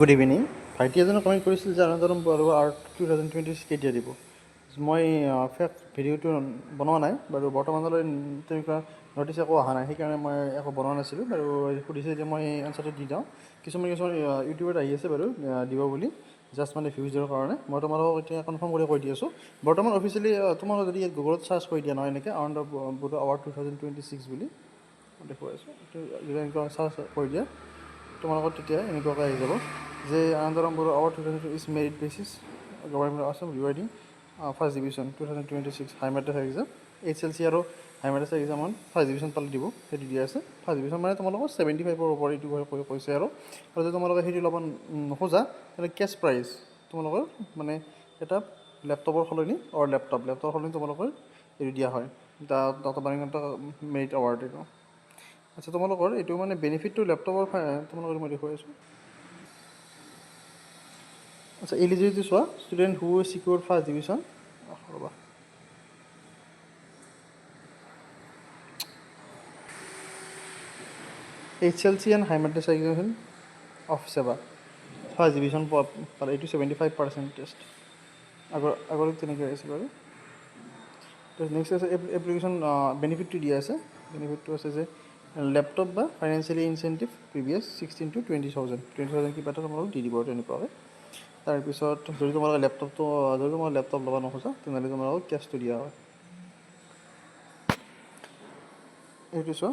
Good evening. ভাইটি এজনে comment কৰিছিল যে আনন্দৰাম বৰুৱা আৰ্ট 2026 কেতিয়া দিব। মই ফেক ভিডিঅ'টো বনোৱা নাই বাৰু, বৰ্তমানলৈ তেনেকুৱা নটিচ একো অহা নাই, সেইকাৰণে মই একো বনোৱা নাছিলোঁ বাৰু। সুধিছে যে মই এনচাৰটো দি যাওঁ। কিছুমান ইউটিউবত আহি আছে বাৰু দিব বুলি, জাষ্ট মানে ভিউজৰ কাৰণে। মই তোমালোকক এতিয়া কনফাৰ্ম কৰি কৈ দি আছোঁ। বৰ্তমান অফিচিয়েলি তোমালোকে যদি গুগলত চাৰ্চ কৰি দিয়া নহয় এনেকৈ আনন্দৰাম বৰুৱা আৱাৰ্ড 2026 বুলি দেখুৱাই আছোঁ, এনেকুৱা চাৰ্চ কৰি দিয়া তোমালোকৰ, তেতিয়া এনেকুৱাকৈ আহি যাব যে Anandaram Barua award 2026 is merit basis government of Assam rewarding first division 2026 high madrasa exam. HSLC আৰু হাই মাদ্ৰাছা এক্সামত ফাৰ্ষ্ট ডিভিজন পালে দিব, সেইটো দিয়া আছে। ফাৰ্ষ্ট ডিভিজন মানে তোমালোকৰ 75ৰ ওপৰত এইটো কৈছে। আৰু যদি তোমালোকে সেইটো ল'ব নোখোজা তেন্তে কেছ প্ৰাইজ তোমালোকৰ মানে এটা লেপটপৰ সলনি লেপটপৰ সলনি তোমালোকৰ এইটো দিয়া হয়, ডাটা বাৰিঙৰ মেৰিট এৱাৰ্ড এইটো। আচ্ছা, তোমালোকৰ এইটো মানে বেনিফিটটো লেপটপৰ তোমালোকৰ মই দেখুৱাই আছোঁ। আচ্ছা, এলিজিবিলিটি চোৱা, student who secure first division ৰ'বা HSLC and high madrasa examination of SEBA first division পালে, এইটো 75% আগলৈ তেনেকৈ আছে বাৰু। নেক্সট আছে এপ্লিকেশ্যন বেনিফিটটো দিয়া আছে। বেনিফিটটো আছে যে লেপটপ বা ফাইনেন্সিয়েলি ইনচেণ্টিভ প্ৰিভিয়াছ 16 to 20,000 কিবা এটা তোমালোক দি দিব আৰু তেনেকুৱাকৈ। তাৰপিছত যদি তোমালোকে লেপটপ ল'ব নোখোজা তেনেহ'লে তোমালোকক কেছটো দিয়া হয়। এইটো চোৱা,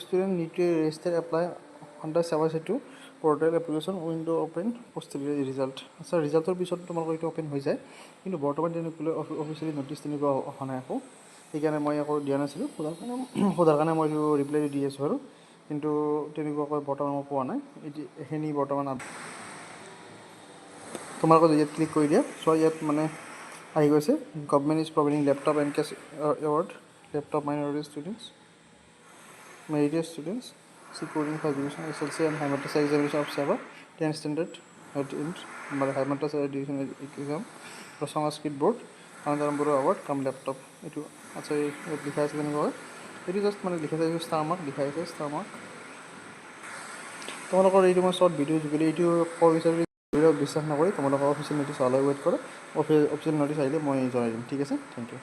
student need to register apply under Seva Setu portal application window' open posterior result. আচ্ছা, ৰিজাল্টৰ পিছত তোমালোকৰ এইটো অ'পেন হৈ যায়, কিন্তু বৰ্তমান তেনেকৈ অফিচিয়েলি নটিচ তেনেকুৱা অহা নাই আকৌ, সেইকাৰণে মই আকৌ দিয়া নাছিলোঁ। সোধাৰ কাৰণে মই এইটো ৰিপ্লাইটো দি আছোঁ আৰু, কিন্তু তেনেকুৱাকৈ বৰ্তমান মই পোৱা নাই। এইখিনি বৰ্তমান তোমালোকে ইয়াত ক্লিক কৰি দিয়া, চ' ইয়াত মানে আহি গৈছে government is providing laptop and cash award laptop minority students merited students securing first division HSLC and high madrasa examination of sewa 10 standard মানে high madrasa division exam সংস্কৃত বোৰ্ড আনন্দৰাম বৰুৱা আৱাৰ্ড কাম লেপটপ। এইটো আচ্ছা, ইয়াত লিখা আছে তেনেকুৱা, এইটো জাষ্ট মানে লিখা আছে ষ্টাৰ মাৰ্ক লিখা আছে, ষ্টাৰ মাৰ্ক। তোমালোকৰ এইটো মই শ্বৰ্ট ভিডিঅ' যোগেদি এইটো ক'ব বিচাৰোঁ, বিশ্বাস নকৰি তোমালোকৰ অফিচিয়েল নটিচ অহালৈ ৱেইট কৰা। অফিচিয়েল নটিচ আহিলে মই জনাই দিম, ঠিক আছে, থেংক ইউ।